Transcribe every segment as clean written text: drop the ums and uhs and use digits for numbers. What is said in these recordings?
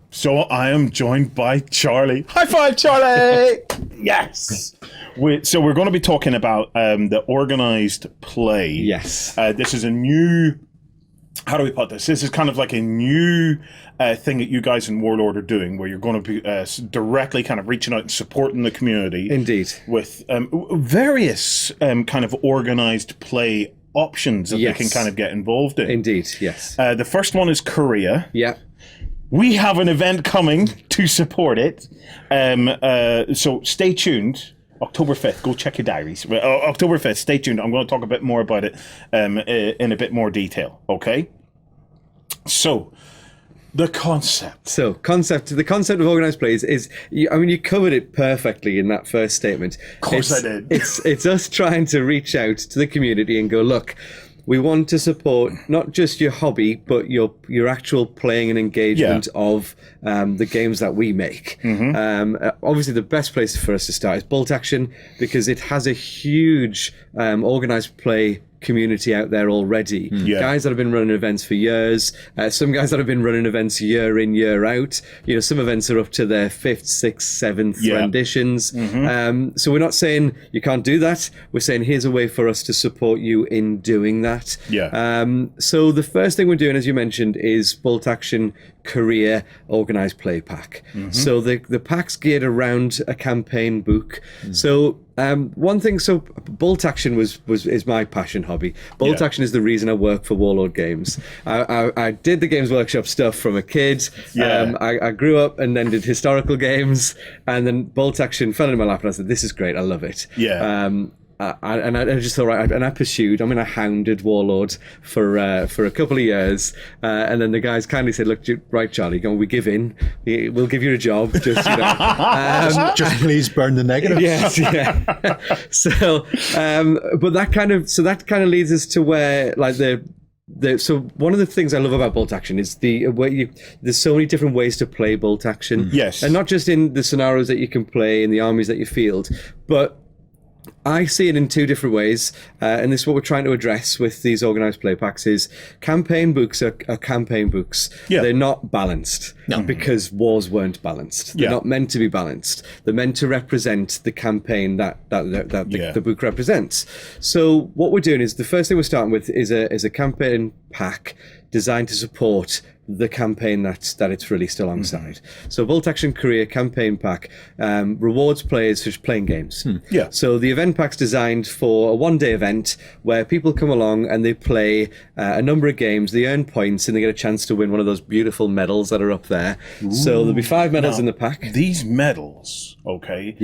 So I am joined by Charlie. High five, Charlie! Yes. So we're going to be talking about the organized play. Yes. This is a new. How do we put this? This is kind of like a new thing that you guys in Warlord are doing, where you're going to be directly kind of reaching out and supporting the community. Indeed. With various kind of organized play options that they can kind of get involved in. Indeed, yes. The first one is Korea. Yeah. We have an event coming to support it. So stay tuned. October 5th, go check your diaries. October 5th, stay tuned. I'm going to talk a bit more about it in a bit more detail, okay? So, the concept. The concept of organised plays is, you covered it perfectly in that first statement. Of course I did. It's us trying to reach out to the community and go, look, we want to support not just your hobby, but your actual playing and engagement of the games that we make. Obviously, the best place for us to start is Bolt Action, because it has a huge organised play community out there already. Guys that have been running events for years, some guys that have been running events year in, year out. Some events are up to their 5th, 6th, 7th renditions. So we're not saying you can't do that. We're saying here's a way for us to support you in doing that. So the first thing we're doing, as you mentioned, is Bolt Action Korea Organised Play Pack. So the pack's geared around a campaign book. So one thing, so Bolt Action is my passion hobby. Bolt Action is the reason I work for Warlord Games. I did the Games Workshop stuff from a kid. I grew up and then did historical games, and then Bolt Action fell into my lap, and I said, "This is great. I love it." I just thought, right, and I pursued. I hounded Warlord for a couple of years, and then the guys kindly said, "Look, right, Charlie, we give in. We'll give you a job. Just just please burn the negative." Yes, yeah. But that kind of leads us to where so one of the things I love about Bolt Action is there's so many different ways to play Bolt Action. Yes, and not just in the scenarios that you can play in the armies that you field, but I see it in two different ways, and this is what we're trying to address with these organised play packs. Is campaign books are campaign books. They're not balanced because wars weren't balanced. They're not meant to be balanced. They're meant to represent the campaign that the book represents. So what we're doing is, the first thing we're starting with is a campaign pack designed to support the campaign that it's released alongside. So Bolt Action Korea campaign pack rewards players for playing games. So the event pack's designed for a one-day event where people come along and they play a number of games, they earn points, and they get a chance to win one of those beautiful medals that are up there. So there'll be 5 medals in the pack. These medals, okay?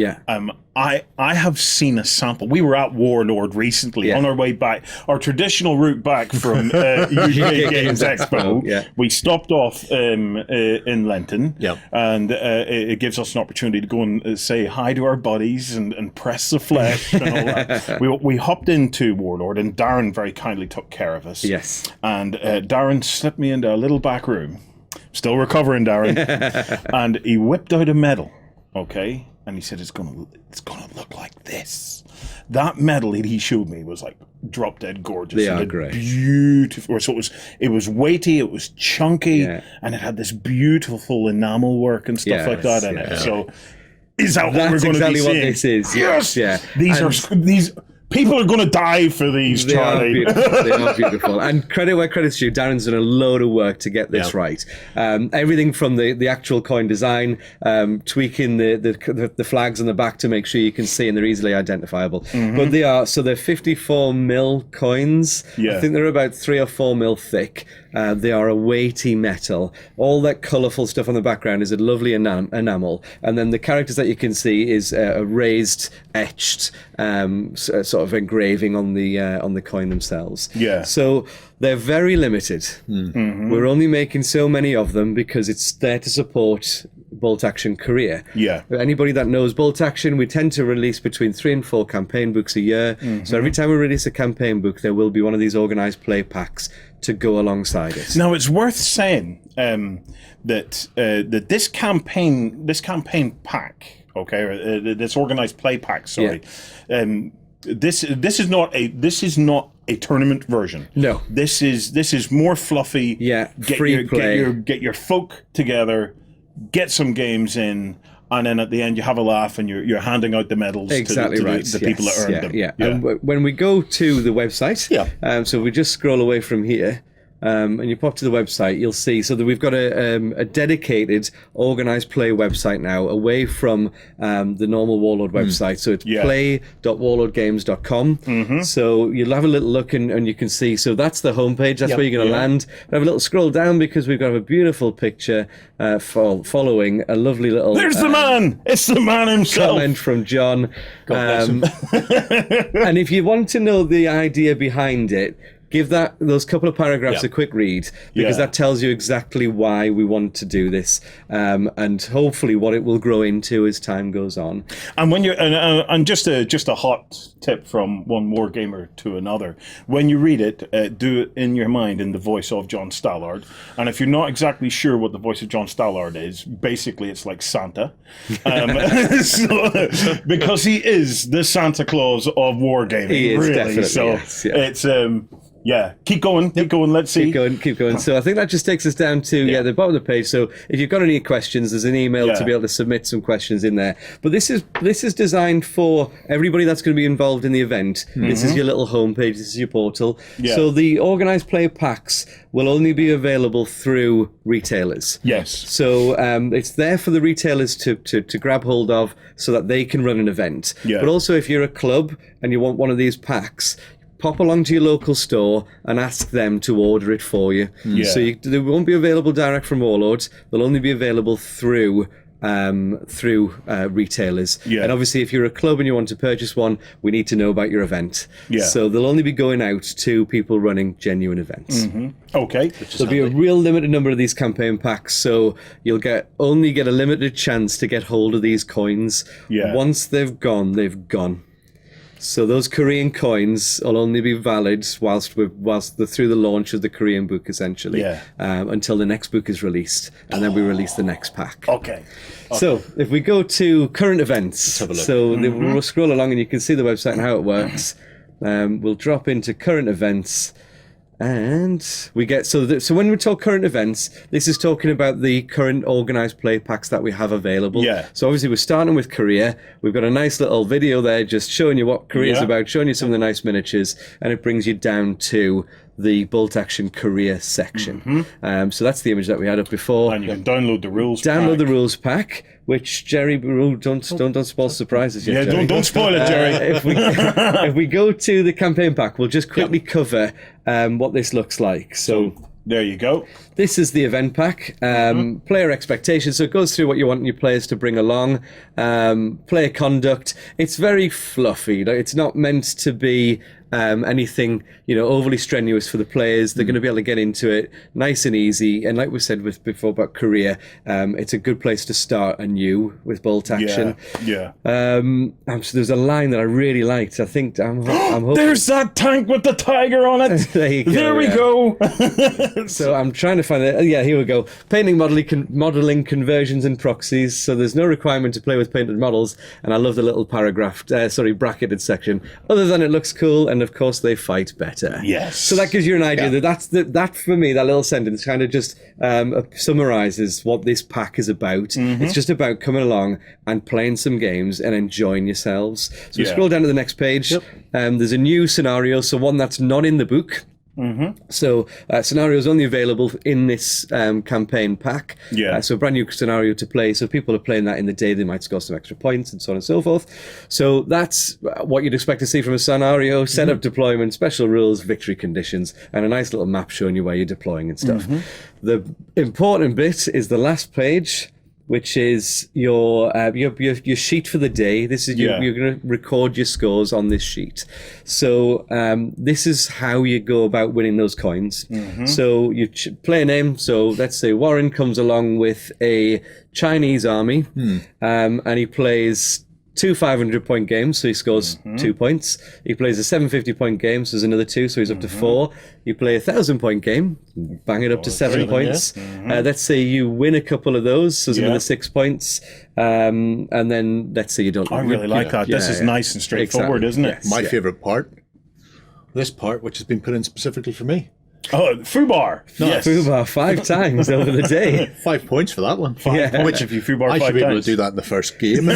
I have seen a sample. We were at Warlord recently on our way back, our traditional route back from UK Games Expo. We stopped off in Lenton, and it gives us an opportunity to go and say hi to our buddies and press the flesh and all that. We hopped into Warlord, and Darren very kindly took care of us. Yes. And Darren slipped me into a little back room. Still recovering, Darren. And he whipped out a medal, okay? And he said, it's gonna look like this. That medal that he showed me was like drop dead gorgeous. They are great. Beautiful. So it was weighty, it was chunky, and it had this beautiful enamel work and stuff like that in it. So is that what we're going to be seeing? That's exactly what this is. Yes. These people are going to die for these, Charlie. They are beautiful. And credit where credit's due, Darren's done a load of work to get this right. Everything from the actual coin design, tweaking the flags on the back to make sure you can see and they're easily identifiable. But they're 54 mil coins. I think they're about 3 or 4 mil thick. They are a weighty metal. All that colourful stuff on the background is a lovely enamel. And then the characters that you can see is a raised, etched sort of engraving on the coin themselves. So they're very limited. We're only making so many of them because it's there to support Bolt Action Korea. Anybody that knows Bolt Action, we tend to release between 3 and 4 campaign books a year. So every time we release a campaign book, there will be one of these organised play packs to go alongside it. Now, it's worth saying that this campaign pack, okay, or this organised play pack, sorry, this is not a tournament version. No, this is more fluffy. Free play. Get your folk together. get some games in, and then at the end you have a laugh and you're handing out the medals to the people that earned them. Yeah. And when we go to the website, so we just scroll away from here, and you pop to the website, you'll see so that we've got a dedicated organized play website now, away from the normal Warlord website. So it's play.warlordgames.com. So you'll have a little look and you can see. So that's the homepage. That's where you're going to land. Have a little scroll down because we've got a beautiful picture following a lovely little. There's the man. It's the man himself. Comment from John. God bless him. And if you want to know the idea behind it, give those couple of paragraphs a quick read, because that tells you exactly why we want to do this, and hopefully what it will grow into as time goes on. And when you're and just a hot tip from one war gamer to another, when you read it, do it in your mind in the voice of John Stallard. And if you're not exactly sure what the voice of John Stallard is, basically it's like Santa, because he is the Santa Claus of wargaming. He is, really. definitely. So it's. Keep going. Let's see. Keep going. So I think that just takes us down to the bottom of the page. So if you've got any questions, there's an email to be able to submit some questions in there. But this is designed for everybody that's going to be involved in the event. This is your little homepage. This is your portal. So the organized play packs will only be available through retailers. Yes. So it's there for the retailers to grab hold of so that they can run an event. But also if you're a club and you want one of these packs, pop along to your local store and ask them to order it for you. So they won't be available direct from Warlords. They'll only be available through retailers. And obviously, if you're a club and you want to purchase one, we need to know about your event. So they'll only be going out to people running genuine events. Okay. There'll be a real limited number of these campaign packs, so you'll only get a limited chance to get hold of these coins. Once they've gone, they've gone. So those Korean coins will only be valid whilst through the launch of the Korean book, essentially, until the next book is released, and then we release the next pack. Okay. So if we go to current events, so we'll scroll along and you can see the website and how it works. We'll drop into current events. And we get so when we talk current events, this is talking about the current organized play packs that we have available. So obviously we're starting with Korea. We've got a nice little video there just showing you what Korea's about, showing you some of the nice miniatures, and it brings you down to the Bolt Action Korea section. So that's the image that we had up before. And you can download the rules pack. The rules pack, which Jerry, don't spoil surprises yet. Yeah, don't spoil it, Jerry. If we go to the campaign pack, we'll just quickly cover what this looks like. So there you go. This is the event pack. Player expectations. So it goes through what you want your players to bring along. Player conduct. It's very fluffy. It's not meant to be anything overly strenuous for the players. They're going to be able to get into it nice and easy. And like we said before about Korea, it's a good place to start anew with Bolt Action. So there's a line that I really liked. I think I'm hoping. There's that tank with the tiger on it. There you go. There we go. So I'm trying to find it. Yeah, here we go. Painting, modeling, conversions, and proxies. So there's no requirement to play with painted models. And I love the little bracketed section. Other than it looks cool, and of course they fight better. Yes. So that gives you an idea that for me, that little sentence kind of just summarizes what this pack is about. It's just about coming along and playing some games and enjoying yourselves. So we scroll down to the next page. There's a new scenario, so one that's not in the book. So scenario is only available in this campaign pack. So a brand new scenario to play. So people are playing that in the day. They might score some extra points and so on and so forth. So that's what you'd expect to see from a scenario: setup, deployment, special rules, victory conditions, and a nice little map showing you where you're deploying and stuff. The important bit is the last page, which is your sheet for the day. This is you're going to record your scores on this sheet. So this is how you go about winning those coins. So you play a name. So let's say Warren comes along with a Chinese army, and he plays 2 500-point games, so he scores 2 points. He plays a 750-point game, so there's another 2, so he's up to 4. You play a 1,000-point game, bang it up to 7 points. Let's say you win a couple of those, so there's another 6 points. And then let's say you don't. I really like that. This is nice and straightforward, isn't it? My favorite part, this part, which has been put in specifically for me. Oh, Fubar. Yes. Fubar 5 times over the day. 5 points for that one. Which if you Fubar I 5 should be able times. to do that in the first game.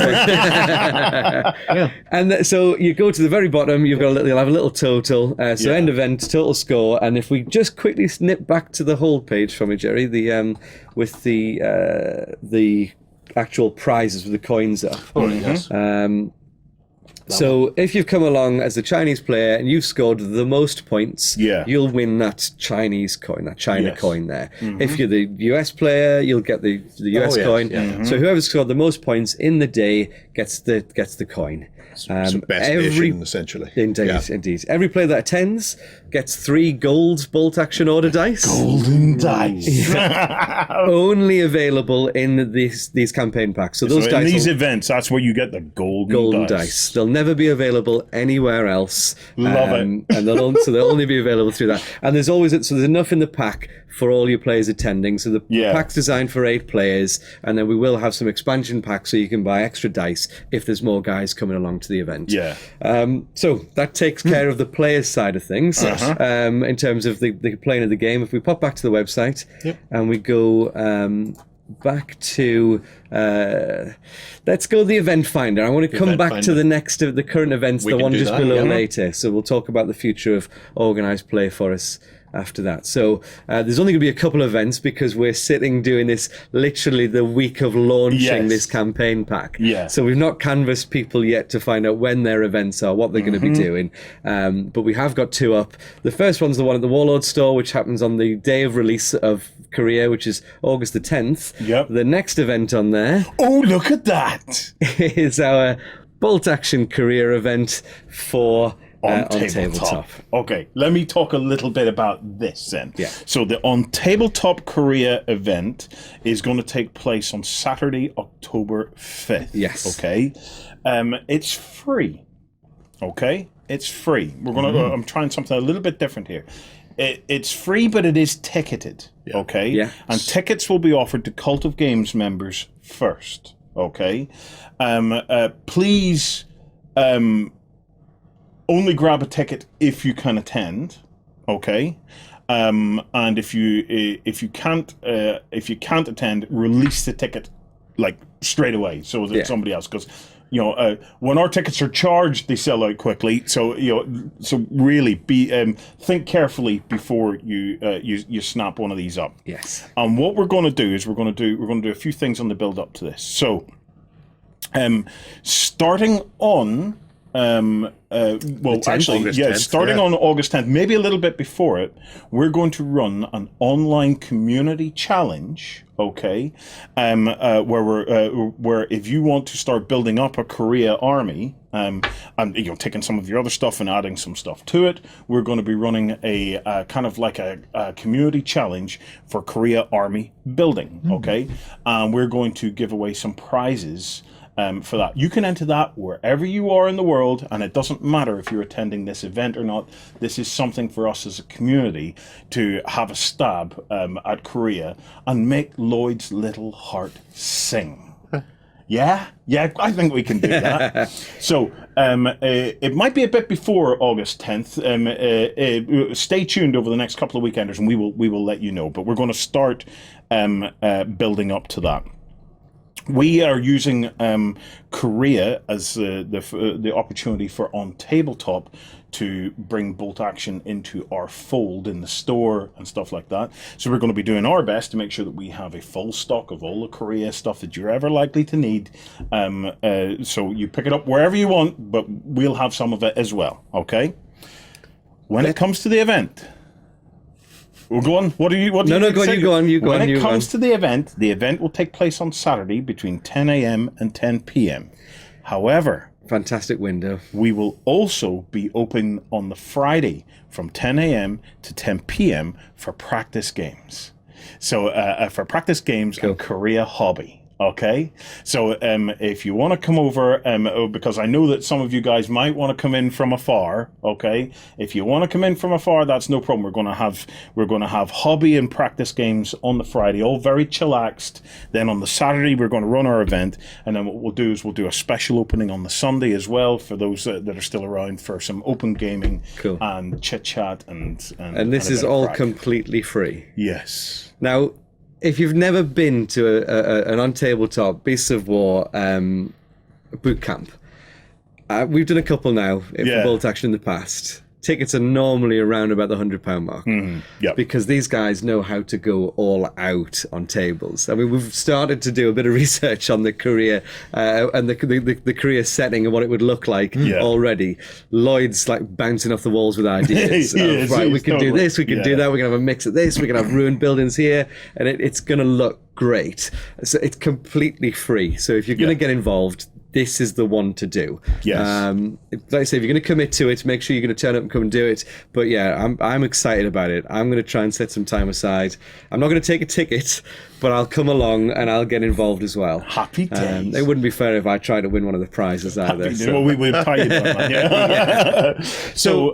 And so you go to the very bottom, you'll have a little total. So end event, total score. And if we just quickly snip back to the whole page for me, Jerry, with the actual prizes with the coins up. Oh, yes. So if you've come along as a Chinese player and you've scored the most points, you'll win that Chinese coin, that China coin there. If you're the US player, you'll get the US coin. So whoever's scored the most points in the day gets the coin. So best nation, essentially. Indeed. Every player that attends gets 3 gold bolt action order dice. Golden dice. Only available in these campaign packs. So those in dice these events, that's where you get the golden dice. They'll never be available anywhere else. Love it. And they'll only be available through that. And there's there's enough in the pack for all your players attending. So the pack's designed for 8 players, and then we will have some expansion packs so you can buy extra dice if there's more guys coming along to the event. So that takes care of the players' side of things. In terms of the playing of the game. If we pop back to the website and we go back to let's go the event finder. I want to come back to the next of the current events, the one just below later. So we'll talk about the future of organised play for us after that. So there's only going to be a couple of events because we're sitting doing this literally the week of launching this campaign pack. So we've not canvassed people yet to find out when their events are, what they're going to be doing. But we have got 2 up. The first one's the one at the Warlord store, which happens on the day of release of Korea, which is August the 10th. The next event on there. Oh, look at that! Is our bolt action Korea event for OnTableTop. Okay, let me talk a little bit about this then. So the OnTableTop Korea event is going to take place on Saturday, October 5th. Okay. It's free. Okay? It's free. We're going to I'm trying something a little bit different here. It's free, but it is ticketed. Okay? And tickets will be offered to Cult of Games members first. Okay? Please only grab a ticket if you can attend, okay? And if you can't attend, release the ticket like straight away so that somebody else, because when our tickets are charged, they sell out quickly. So so really think carefully before you snap one of these up. And what we're going to do is we're going to do a few things on the build up to this. So starting on starting on August 10th, maybe a little bit before it, we're going to run an online community challenge, okay, where if you want to start building up a Korea army, and taking some of your other stuff and adding some stuff to it, we're going to be running a kind of like a community challenge for Korea army building, okay, and we're going to give away some prizes for that. You can enter that wherever you are in the world, and it doesn't matter if you're attending this event or not. This is something for us as a community to have a stab at Korea and make Lloyd's little heart sing. Yeah, I think we can do that. So it might be a bit before August 10th. Stay tuned over the next couple of weekenders, and we will let you know. But we're going to start building up to that. We are using Korea as the opportunity for OnTableTop to bring bolt action into our fold in the store and stuff like that. So we're going to be doing our best to make sure that we have a full stock of all the Korea stuff that you're ever likely to need. So you pick it up wherever you want, but we'll have some of it as well. Okay. When it comes to the event. Well, go on. What do you? When it comes to the event will take place on Saturday between 10 a.m. and 10 p.m. However, fantastic window. We will also be open on the Friday from 10 a.m. to 10 p.m. for practice games. So for practice games and Korea hobby. Okay, so if you want to come over, because I know that some of you guys might want to come in from afar. Okay, if you want to come in from afar, that's no problem. We're going to have hobby and practice games on the Friday, all very chillaxed. Then on the Saturday, we're going to run our event, and then what we'll do is we'll do a special opening on the Sunday as well for those that are still around for some open gaming and chit chat and this is all completely free. Yes. Now, if you've never been to an OnTableTop Beasts of War boot camp, we've done a couple now for Bolt Action in the past. Tickets are normally around about the £100 mark because these guys know how to go all out on tables. I mean, we've started to do a bit of research on the career and the career setting and what it would look like already. Lloyd's like bouncing off the walls with ideas. Right, we can do this, we can do that, we can have a mix of this, we can have ruined buildings here, and it's going to look great. So it's completely free. So if you're going to get involved, this is the one to do. Yes. Like I say, if you're going to commit to it, make sure you're going to turn up and come and do it. But yeah, I'm excited about it. I'm going to try and set some time aside. I'm not going to take a ticket, but I'll come along and I'll get involved as well. Happy days. It wouldn't be fair if I tried to win one of the prizes either. Well, we would pay you that. So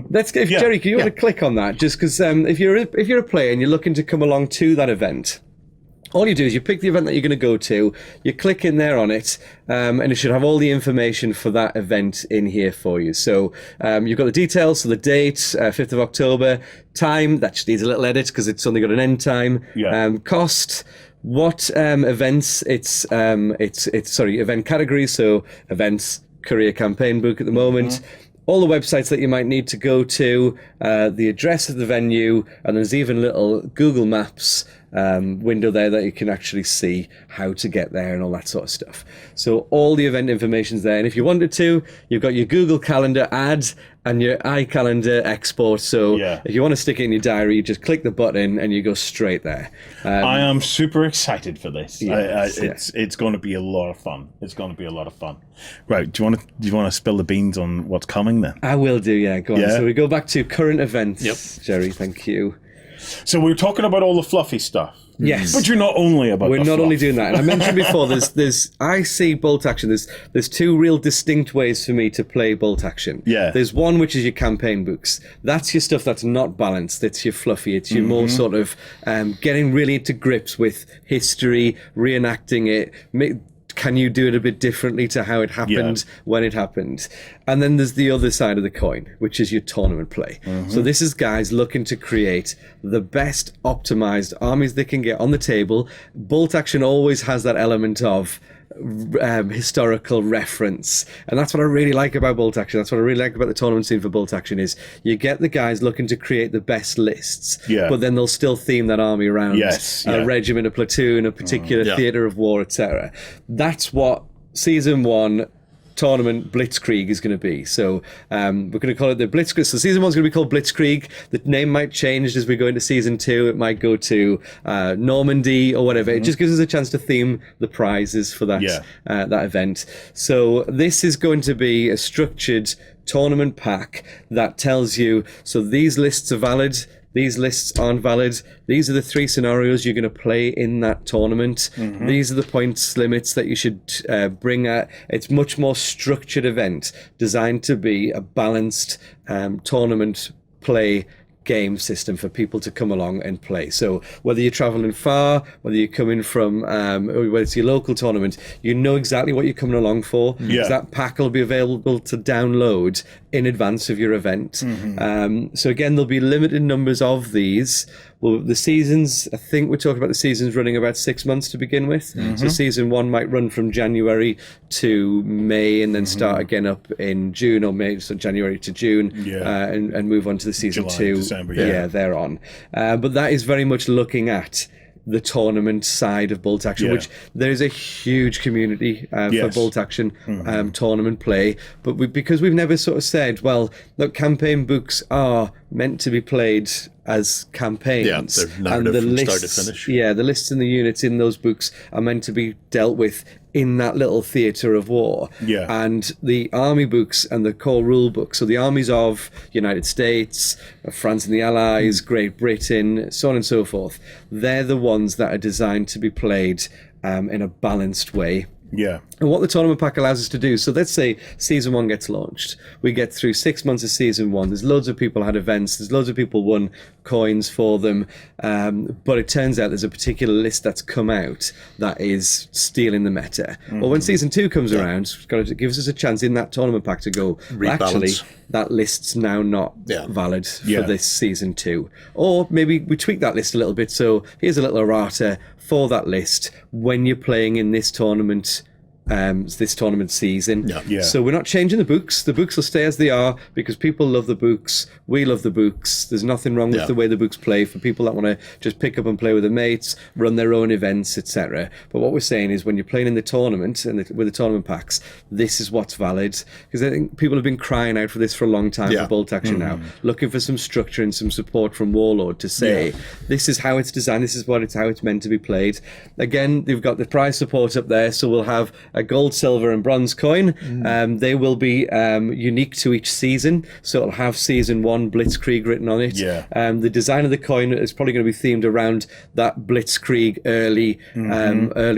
let's go. Jerry, can you want to click on that? Just because if you're a player and you're looking to come along to that event, all you do is you pick the event that you're going to go to, you click in there on it, and it should have all the information for that event in here for you. So you've got the details, so the date, 5th of October, time, that just needs a little edit because it's only got an end time, cost, what events, it's event categories, so events, career campaign book at the moment, all the websites that you might need to go to, the address of the venue, and there's even little Google Maps window there that you can actually see how to get there and all that sort of stuff. So all the event information's there, and if you wanted to, you've got your Google Calendar add and your iCalendar export. So if you want to stick it in your diary, you just click the button and you go straight there. I am super excited for this. It's going to be a lot of fun. It's going to be a lot of fun. Right? Do you want to spill the beans on what's coming then? I will do. Yeah, go on. So we go back to current events. Jerry, thank you. So we're talking about all the fluffy stuff. Yes, but you're not only about. We're not only doing that. And I mentioned before, I see Bolt Action. There's two real distinct ways for me to play Bolt Action. Yeah. There's one which is your campaign books. That's your stuff that's not balanced. It's your fluffy. It's your more sort of getting really into grips with history, reenacting it. Can you do it a bit differently to how it happened when it happened? And then there's the other side of the coin, which is your tournament play. So this is guys looking to create the best optimized armies they can get on the table. Bolt Action always has that element of historical reference, and that's what I really like about Bolt Action. That's what I really like about the tournament scene for Bolt Action is you get the guys looking to create the best lists, but then they'll still theme that army around a regiment, a platoon, a particular theatre of war, etc. That's what Season 1 tournament Blitzkrieg is going to be. So we're going to call it the Blitzkrieg. So Season 1 is going to be called Blitzkrieg. The name might change as we go into Season 2. It might go to Normandy or whatever. It just gives us a chance to theme the prizes for that that event. So this is going to be a structured tournament pack that tells you, so these lists are valid, these lists aren't valid. These are the 3 scenarios you're going to play in that tournament. These are the points limits that you should bring at. It's much more structured event designed to be a balanced tournament play game system for people to come along and play. So whether you're traveling far, whether you're coming from, whether it's your local tournament, you know exactly what you're coming along for. Because that pack will be available to download in advance of your event. So again, there'll be limited numbers of these. Well, the seasons, I think we're talking about the seasons running about 6 months to begin with. So Season 1 might run from January to May and then start again up in June, or May, so January to June, and move on to the Season July, 2. December, they're on. But that is very much looking at the tournament side of Bolt Action, which there is a huge community for Bolt Action tournament play. But because we've never sort of said, well, look, campaign books are meant to be played as campaigns, and the lists, start to finish. The lists and the units in those books are meant to be dealt with in that little theatre of war. And the army books and the core rule books, so the armies of United States, France and the Allies, Great Britain, so on and so forth, they're the ones that are designed to be played in a balanced way. Yeah. And what the tournament pack allows us to do, so let's say season 1 gets launched. We get through 6 months of season 1. There's loads of people had events. There's loads of people won coins for them. But it turns out there's a particular list that's come out that is stealing the meta. Well, when season 2 comes around, it gives us a chance in that tournament pack to go, well, actually, that list's now not valid for this season 2. Or maybe we tweak that list a little bit. So here's a little errata for that list when you're playing in this tournament season. So we're not changing the books. The books will stay as they are because people love the books. We love the books. There's nothing wrong with the way the books play for people that want to just pick up and play with their mates, run their own events, etc. But what we're saying is when you're playing in the tournament and with the tournament packs, this is what's valid. Because I think people have been crying out for this for a long time for Bolt Action now, looking for some structure and some support from Warlord to say, this is how it's designed, this is how it's meant to be played. Again, they've got the prize support up there, so we'll have a gold, silver and bronze coin. They will be unique to each season, so it'll have season 1 Blitzkrieg written on it. The design of the coin is probably going to be themed around that Blitzkrieg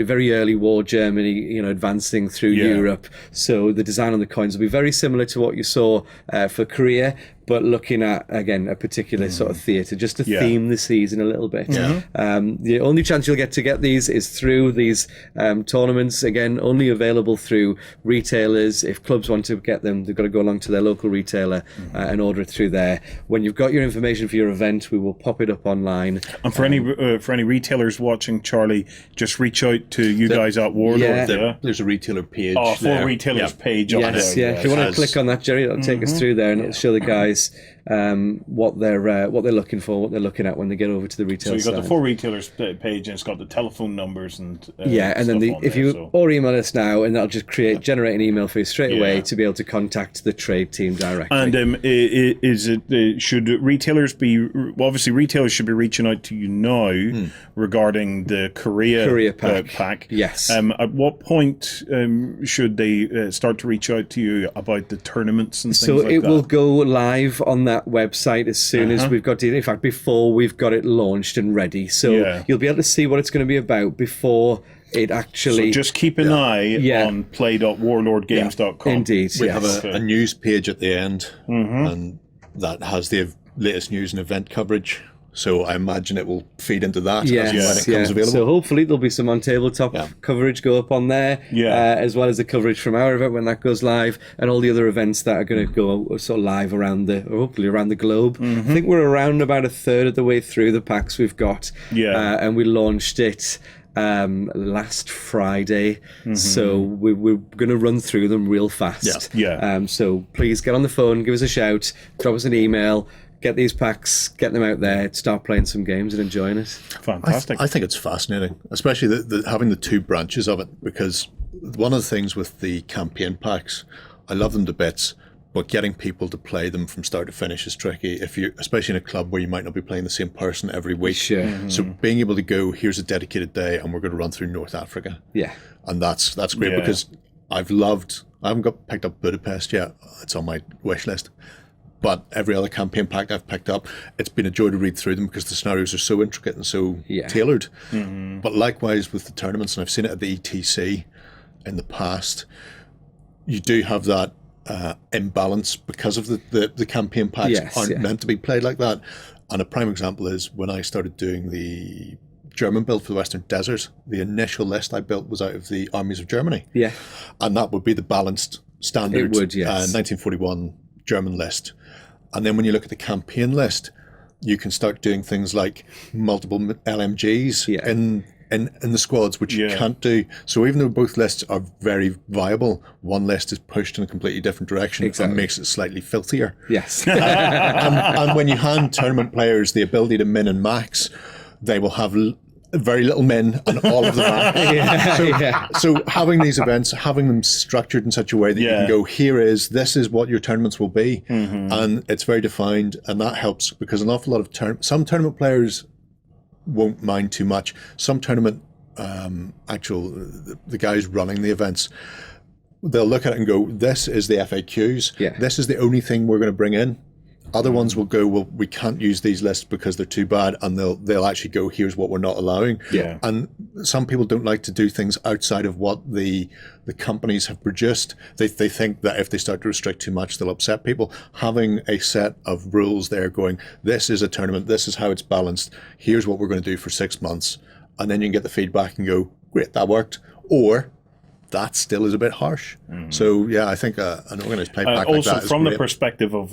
very early war Germany, advancing through Europe. So the design on the coins will be very similar to what you saw for Korea, but looking at, again, a particular sort of theatre, just to theme the season a little bit. The only chance you'll get to get these is through these tournaments. Again, only available through retailers. If clubs want to get them, they've got to go along to their local retailer and order it through there. When you've got your information for your event, we will pop it up online. And for any retailers watching, Charlie, just reach out to you guys at Warlord. There's a retailer page. Oh, full retailers page. Yes, If you want to click on that, Jerry, it'll take us through there and it'll show the guys what they're looking for, what they're looking at when they get over to the retail side. So you've got the full retailers page and it's got the telephone numbers and and then if you or email us now, and that'll just generate an email for you straight away to be able to contact the trade team directly. And should retailers be obviously retailers should be reaching out to you now regarding the Korea pack. Yes. At what point should they start to reach out to you about the tournaments and things like that? So it will go live on that website as soon as we've got it. In fact, before we've got it launched and ready. So you'll be able to see what it's going to be about before it actually... So just keep an eye on play.warlordgames.com. Indeed, we have a news page at the end, and that has the latest news and event coverage. So I imagine it will feed into that when it comes available. So hopefully there'll be some OnTableTop coverage go up on there, as well as the coverage from our event when that goes live, and all the other events that are going to go sort of live hopefully around the globe. I think we're around about a third of the way through the packs we've got, and we launched it last Friday, so we're going to run through them real fast. So please get on the phone, give us a shout, drop us an email. Get these packs, get them out there, start playing some games and enjoying it. Fantastic. I think it's fascinating, especially having the two branches of it, because one of the things with the campaign packs, I love them to bits, but getting people to play them from start to finish is tricky, especially in a club where you might not be playing the same person every week. So being able to go, here's a dedicated day and we're going to run through North Africa. And that's great because I haven't got picked up Budapest yet. It's on my wish list. But every other campaign pack I've picked up, it's been a joy to read through them because the scenarios are so intricate and so tailored. But likewise with the tournaments, and I've seen it at the ETC in the past, you do have that imbalance because of the campaign packs aren't meant to be played like that. And a prime example is when I started doing the German build for the Western Desert, the initial list I built was out of the armies of Germany. And that would be the balanced standard 1941 German list. And then when you look at the campaign list, you can start doing things like multiple LMGs in the squads, which you can't do. So even though both lists are very viable, one list is pushed in a completely different direction and makes it slightly filthier. And when you hand tournament players the ability to min and max, they will have very little min and all of the max. So having these events, having them structured in such a way that you can go, this is what your tournaments will be. And it's very defined, and that helps because an awful lot of some tournament players won't mind too much. Some tournament the guys running the events, they'll look at it and go, this is the FAQs. This is the only thing we're going to bring in. Other ones will go, well, we can't use these lists because they're too bad, and they'll actually go, here's what we're not allowing. Yeah. And some people don't like to do things outside of what the companies have produced. They think that if they start to restrict too much, they'll upset people. Having a set of rules there going, this is a tournament, this is how it's balanced, here's what we're going to do for 6 months, and then you can get the feedback and go, great, that worked. Or that still is a bit harsh. So yeah, I think an organized play pack also like that is from great. the perspective of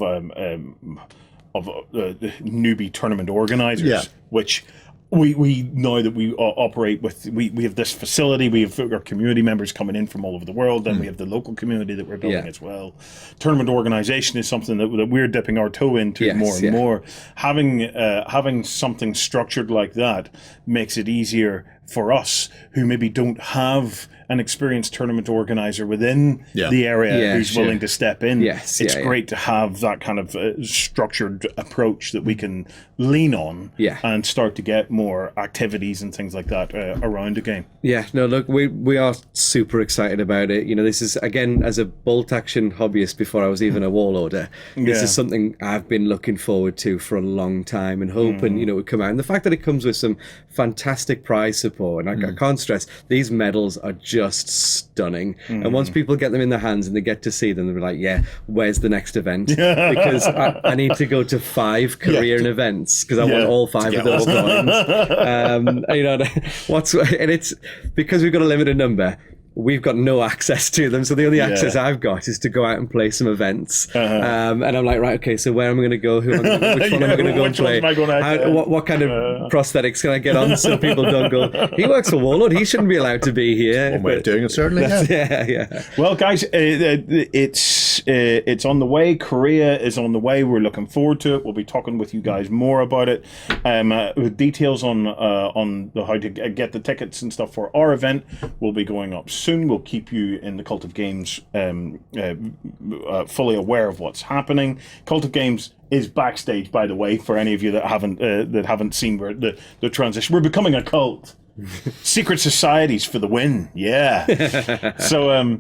newbie tournament organizers, which we know that we operate with, we have this facility, we have our community members coming in from all over the world, then we have the local community that we're building as well. Tournament organization is something that we're dipping our toe into more and more. Having something structured like that makes it easier for us who maybe don't have an experienced tournament organizer within the area who's willing to step in. It's great to have that kind of structured approach that we can lean on and start to get more activities and things like that around the game. Yeah, no, look, we are super excited about it. You know, this is, again, as a bolt action hobbyist before I was even a warlorder, this is something I've been looking forward to for a long time and hoping, you know, it would come out. And the fact that it comes with some fantastic prize support, and I can't stress, these medals are just stunning. And once people get them in their hands and they get to see them, they'll be like, yeah, where's the next event? Because I need to go to 5 career events because I want all 5 of those coins. You know, and it's because we've got a limited number. We've got no access to them, so the only access I've got is to go out and play some events. And I'm like, right, okay, so where am I going to go? Which one am I going to go and play? What kind of prosthetics can I get on so people don't go, he works for Warlord, he shouldn't be allowed to be here. One way of doing it, certainly. Yeah. Well, guys, it's on the way. Korea is on the way. We're looking forward to it. We'll be talking with you guys more about it. With details on how to get the tickets and stuff for our event will be going up soon. We'll keep you in the Cult of Games fully aware of what's happening. Cult of Games is backstage, by the way, for any of you that haven't seen the transition. We're becoming a cult. Secret societies for the win. So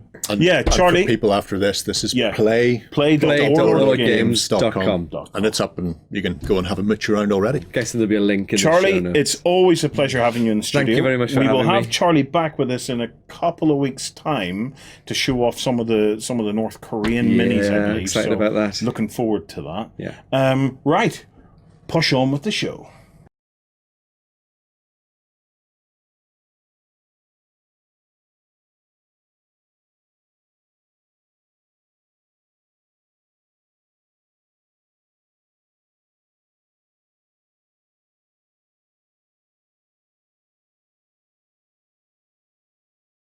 Charlie, for people after this is play.warlordgames.com, and it's up, and you can go and have a mooch around already. Guessing there'll be a link in Charlie, the show notes. it's always a pleasure having you in the studio. Thank you very much for having me. We will have Charlie back with us in a couple of weeks' time to show off some of the North Korean minis, I believe. Excited about that. Looking forward to that. Yeah. Right. Push on with the show.